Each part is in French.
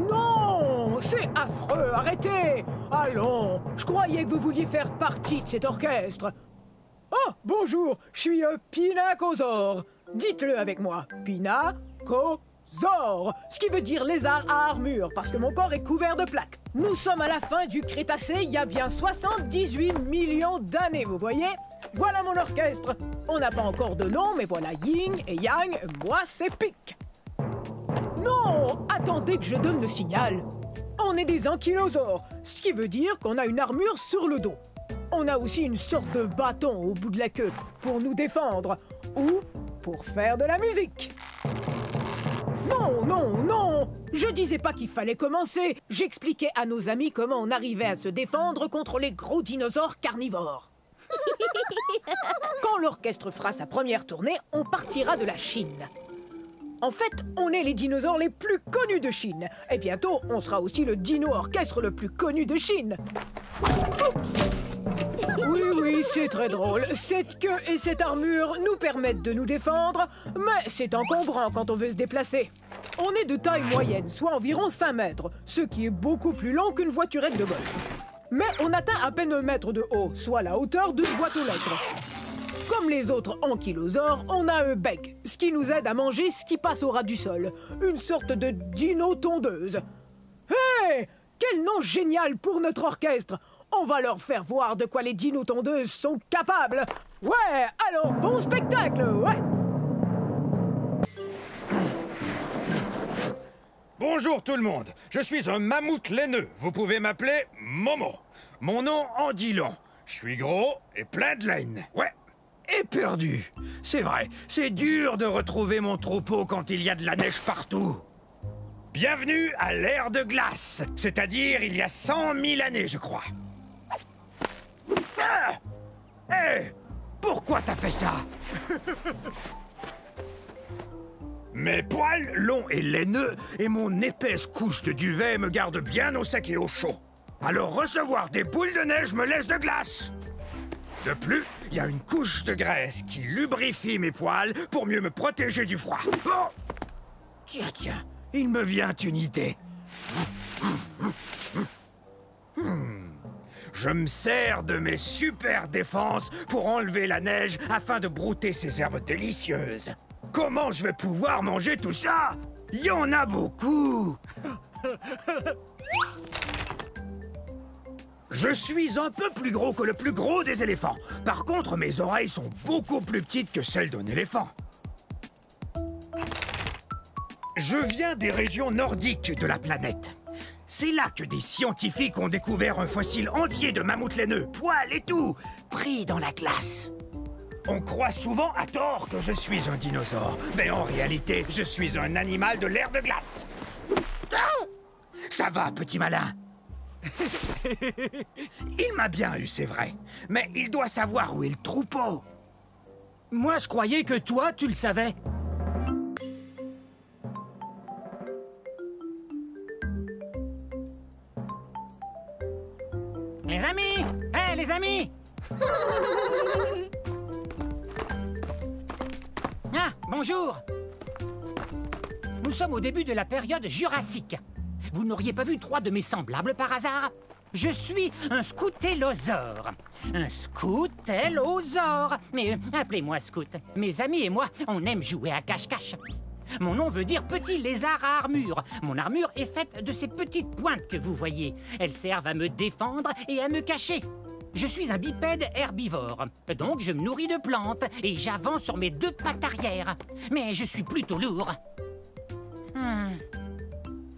Non, c'est affreux, arrêtez! Allons, je croyais que vous vouliez faire partie de cet orchestre. Oh, bonjour, je suis Pinacosaure. Dites-le avec moi, Pinacosaure, ce qui veut dire lézard à armure, parce que mon corps est couvert de plaques. Nous sommes à la fin du Crétacé, il y a bien 78 millions d'années, vous voyez? Voilà mon orchestre. On n'a pas encore de nom, mais voilà Yin et Yang, moi c'est Pic. Non, attendez que je donne le signal. On est des ankylosaures, ce qui veut dire qu'on a une armure sur le dos. On a aussi une sorte de bâton au bout de la queue pour nous défendre ou pour faire de la musique. Non, non, non! Je disais pas qu'il fallait commencer. J'expliquais à nos amis comment on arrivait à se défendre contre les gros dinosaures carnivores. Quand l'orchestre fera sa première tournée, on partira de la Chine. En fait, on est les dinosaures les plus connus de Chine. Et bientôt, on sera aussi le dino-orchestre le plus connu de Chine. Oups! Oui, oui, c'est très drôle. Cette queue et cette armure nous permettent de nous défendre, mais c'est encombrant quand on veut se déplacer. On est de taille moyenne, soit environ 5 mètres, ce qui est beaucoup plus long qu'une voiturette de golf. Mais on atteint à peine 1 mètre de haut, soit la hauteur d'une boîte aux lettres. Comme les autres ankylosaures, on a un bec, ce qui nous aide à manger ce qui passe au ras du sol. Une sorte de dino-tondeuse. Hé! Quel nom génial pour notre orchestre! On va leur faire voir de quoi les dino-tondeuses sont capables. Ouais, alors bon spectacle, ouais! Bonjour tout le monde, je suis un mammouth laineux. Vous pouvez m'appeler Momo. Mon nom en dit long. Je suis gros et plein de laine. Ouais. Éperdu. C'est vrai, c'est dur de retrouver mon troupeau quand il y a de la neige partout. Bienvenue à l'ère de glace, c'est-à-dire il y a 100 000 années, je crois. Ah! Hé! Pourquoi t'as fait ça? Mes poils longs et laineux et mon épaisse couche de duvet me gardent bien au sec et au chaud. Alors recevoir des boules de neige me laisse de glace. De plus, il y a une couche de graisse qui lubrifie mes poils pour mieux me protéger du froid. Oh! Tiens, il me vient une idée. Je me sers de mes super défenses pour enlever la neige afin de brouter ces herbes délicieuses. Comment je vais pouvoir manger tout ça? Il y en a beaucoup. Je suis un peu plus gros que le plus gros des éléphants. Par contre, mes oreilles sont beaucoup plus petites que celles d'un éléphant. Je viens des régions nordiques de la planète. C'est là que des scientifiques ont découvert un fossile entier de mammouth laineux, poils et tout, pris dans la glace. On croit souvent à tort que je suis un dinosaure, mais en réalité, je suis un animal de l'ère de glace. Ah! Ça va, petit malin. Il m'a bien eu, c'est vrai, mais il doit savoir où est le troupeau. Moi, je croyais que toi, tu le savais. Les amis! Hé, les amis! Ah, bonjour! Nous sommes au début de la période jurassique. Vous n'auriez pas vu 3 de mes semblables par hasard? Je suis un scoutellosaure. Un scoutellosaure. Mais appelez-moi Scout. Mes amis et moi, on aime jouer à cache-cache. Mon nom veut dire petit lézard à armure. Mon armure est faite de ces petites pointes que vous voyez. Elles servent à me défendre et à me cacher. Je suis un bipède herbivore, donc je me nourris de plantes et j'avance sur mes 2 pattes arrière. Mais je suis plutôt lourd.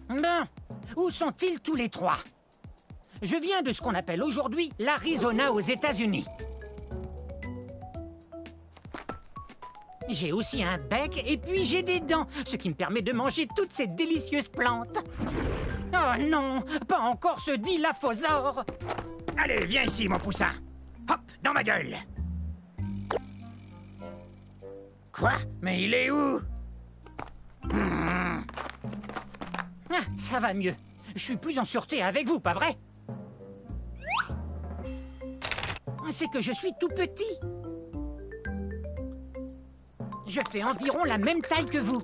Bon, où sont-ils tous les 3? Je viens de ce qu'on appelle aujourd'hui l'Arizona aux États-Unis. J'ai aussi un bec et puis j'ai des dents, ce qui me permet de manger toutes ces délicieuses plantes. Oh non, pas encore ce dilaphosaure! Allez, viens ici, mon poussin. Hop, dans ma gueule. Quoi? Mais il est où? Ah, ça va mieux. Je suis plus en sûreté avec vous, pas vrai? C'est que je suis tout petit. Je fais environ la même taille que vous.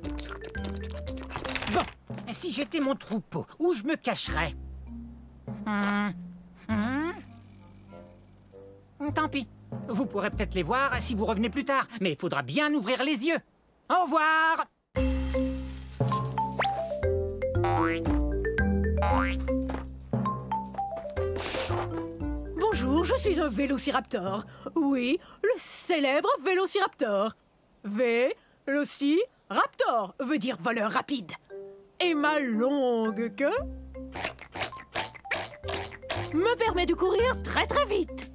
Bon, si j'étais mon troupeau, où je me cacherais? Tant pis. Vous pourrez peut-être les voir si vous revenez plus tard, mais il faudra bien ouvrir les yeux. Au revoir! Bonjour, je suis un vélociraptor. Oui, le célèbre vélociraptor. Vélociraptor veut dire voleur rapide. Et ma longue queue me permet de courir très très vite.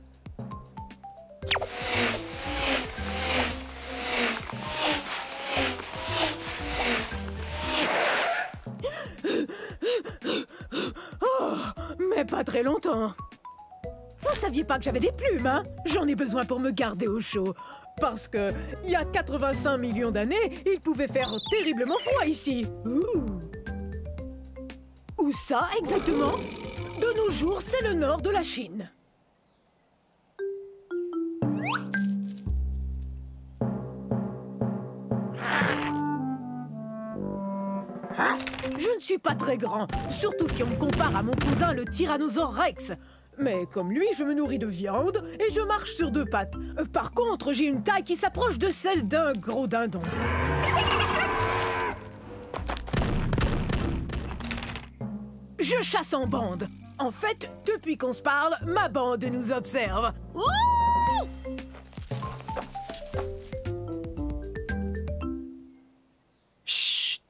Oh, mais pas très longtemps. Vous saviez pas que j'avais des plumes, hein? J'en ai besoin pour me garder au chaud. Parce que, il y a 85 millions d'années, il pouvait faire terriblement froid ici. Où ça, exactement? De nos jours, c'est le nord de la Chine. Je ne suis pas très grand, surtout si on me compare à mon cousin le Tyrannosaure Rex. Mais comme lui, je me nourris de viande et je marche sur deux pattes. Par contre, j'ai une taille qui s'approche de celle d'un gros dindon. Je chasse en bande. En fait, depuis qu'on se parle, ma bande nous observe. Ouh! Chut!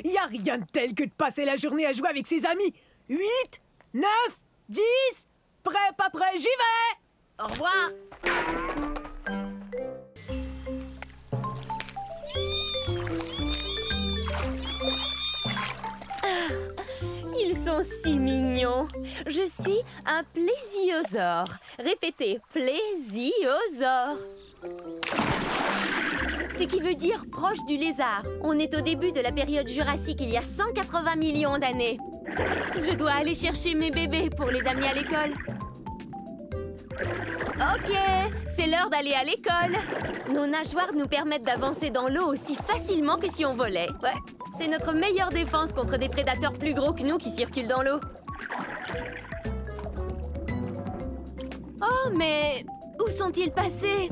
Y a rien de tel que de passer la journée à jouer avec ses amis. 8, 9, 10, prêt, pas prêt, j'y vais! Au revoir! Ils sont si mignons. Je suis un plésiosaure. Répétez, plésiosaure. Ce qui veut dire proche du lézard. On est au début de la période jurassique, il y a 180 millions d'années. Je dois aller chercher mes bébés pour les amener à l'école. Ok, c'est l'heure d'aller à l'école. Nos nageoires nous permettent d'avancer dans l'eau aussi facilement que si on volait. Ouais, c'est notre meilleure défense contre des prédateurs plus gros que nous qui circulent dans l'eau. Oh, mais où sont-ils passés?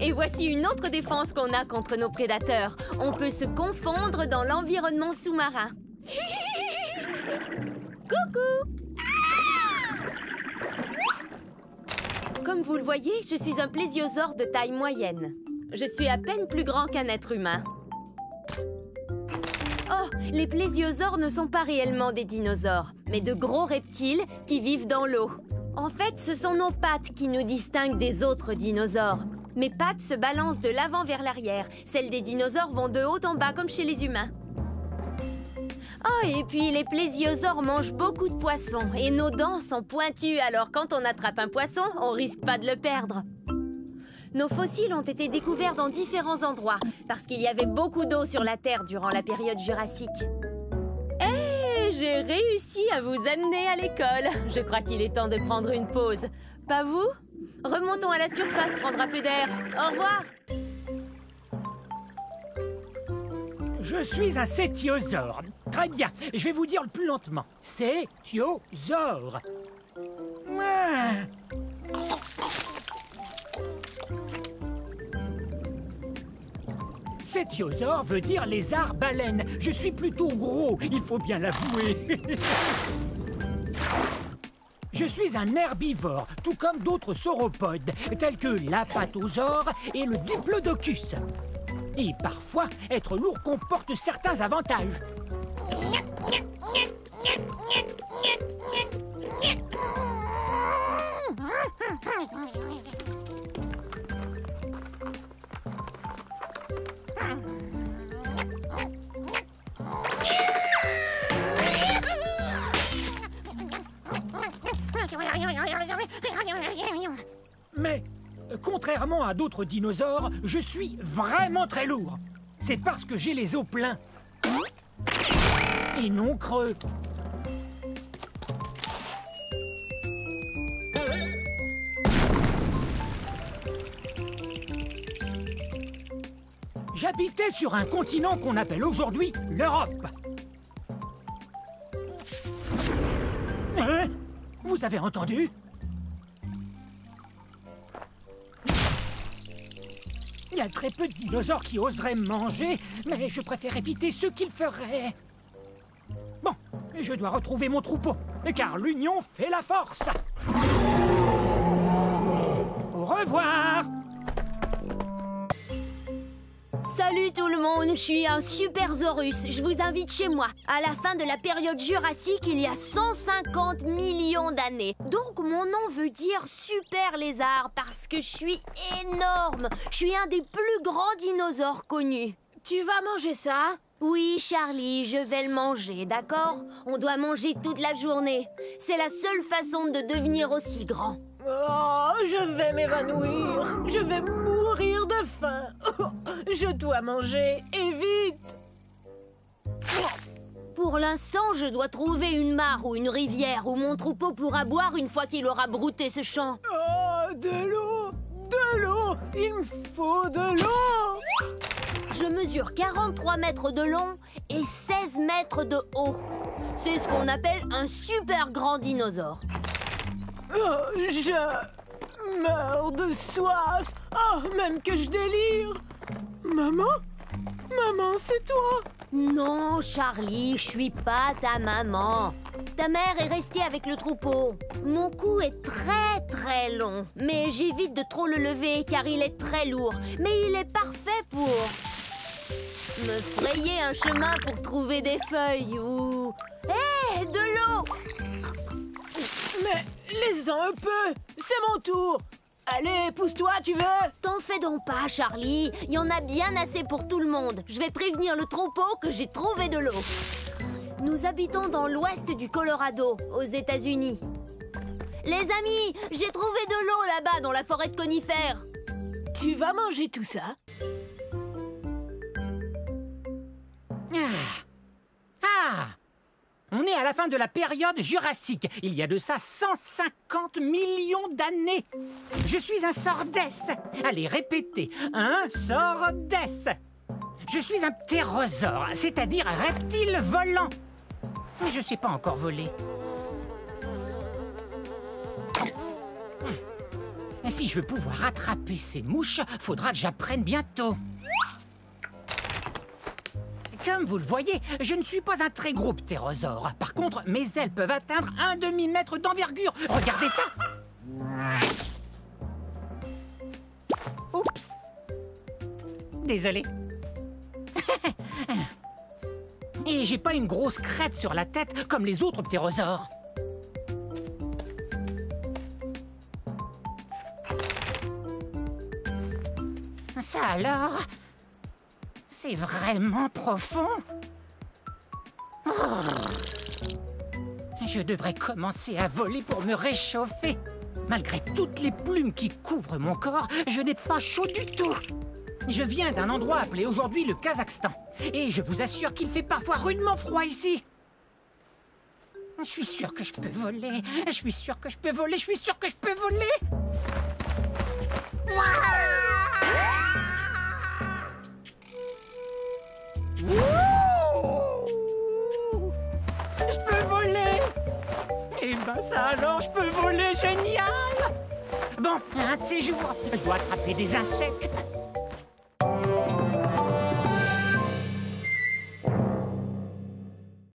Et voici une autre défense qu'on a contre nos prédateurs. On peut se confondre dans l'environnement sous-marin. Coucou! Comme vous le voyez, je suis un plésiosaure de taille moyenne. Je suis à peine plus grand qu'un être humain. Oh, les plésiosaures ne sont pas réellement des dinosaures, mais de gros reptiles qui vivent dans l'eau. En fait, ce sont nos pattes qui nous distinguent des autres dinosaures. Mes pattes se balancent de l'avant vers l'arrière. Celles des dinosaures vont de haut en bas, comme chez les humains. Oh, et puis les plésiosaures mangent beaucoup de poissons. Et nos dents sont pointues, alors quand on attrape un poisson, on risque pas de le perdre. Nos fossiles ont été découverts dans différents endroits, parce qu'il y avait beaucoup d'eau sur la Terre durant la période jurassique. Hé, j'ai réussi à vous amener à l'école. Je crois qu'il est temps de prendre une pause. Pas vous? Remontons à la surface, prendre un peu d'air. Au revoir. Je suis un cétiosaure. Très bien, je vais vous dire le plus lentement. Cétiosaure. Cétiosaure veut dire lézard-baleine. Je suis plutôt gros, il faut bien l'avouer. Je suis un herbivore, tout comme d'autres sauropodes, tels que l'apatosaure et le diplodocus. Et parfois, être lourd comporte certains avantages. Mais, contrairement à d'autres dinosaures, je suis vraiment très lourd. C'est parce que j'ai les os pleins. et non creux. J'habitais sur un continent qu'on appelle aujourd'hui l'Europe. Hein? Vous avez entendu? Il y a très peu de dinosaures qui oseraient me manger, mais je préfère éviter ceux qui le feraient. Bon, je dois retrouver mon troupeau, car l'union fait la force. Au revoir! Salut tout le monde, je suis un Supersaurus. Je vous invite chez moi. À la fin de la période jurassique, il y a 150 millions d'années. Donc mon nom veut dire super lézard parce que je suis énorme. Je suis un des plus grands dinosaures connus. Tu vas manger ça? Oui, Charlie, je vais le manger, d'accord? On doit manger toute la journée. C'est la seule façon de devenir aussi grand. Oh, je vais m'évanouir. Je vais mourir de faim. Je dois manger, et vite. Pour l'instant, je dois trouver une mare ou une rivière où mon troupeau pourra boire une fois qu'il aura brouté ce champ. Oh, de l'eau! De l'eau! Il me faut de l'eau! Je mesure 43 mètres de long et 16 mètres de haut. C'est ce qu'on appelle un super grand dinosaure. Oh, je meurs de soif. Oh, même que je délire. Maman? Maman, c'est toi? Non, Charlie, je suis pas ta maman. Ta mère est restée avec le troupeau. Mon cou est très long, mais j'évite de trop le lever car il est très lourd. Mais il est parfait pour me frayer un chemin pour trouver des feuilles ou... Hé, de l'eau! Mais laisse-en un peu. C'est mon tour. Allez, pousse-toi, tu veux? T'en fais donc pas, Charlie. Il y en a bien assez pour tout le monde. Je vais prévenir le troupeau que j'ai trouvé de l'eau. Nous habitons dans l'ouest du Colorado, aux États-Unis. Les amis, j'ai trouvé de l'eau là-bas dans la forêt de conifères. Tu vas manger tout ça? On est à la fin de la période jurassique. Il y a de ça 150 millions d'années. Je suis un sordès. Allez, répétez. Un sordès. Je suis un ptérosaure, c'est-à-dire un reptile volant. Mais je sais pas encore voler. Et si je veux pouvoir attraper ces mouches, faudra que j'apprenne bientôt. Comme vous le voyez, je ne suis pas un très gros ptérosaure. Par contre, mes ailes peuvent atteindre 1 demi-mètre d'envergure. Regardez ça! Oups! Désolé. Et j'ai pas une grosse crête sur la tête comme les autres ptérosaures. Ça alors? C'est vraiment profond. Oh. Je devrais commencer à voler pour me réchauffer. Malgré toutes les plumes qui couvrent mon corps, je n'ai pas chaud du tout. Je viens d'un endroit appelé aujourd'hui le Kazakhstan. Et je vous assure qu'il fait parfois rudement froid ici. Je suis sûr que je peux voler. Je suis sûr que je peux voler. Je suis sûr que je peux voler. Je peux voler! Eh ben ça alors, je peux voler, génial! Bon, un de ces jours, je dois attraper des insectes.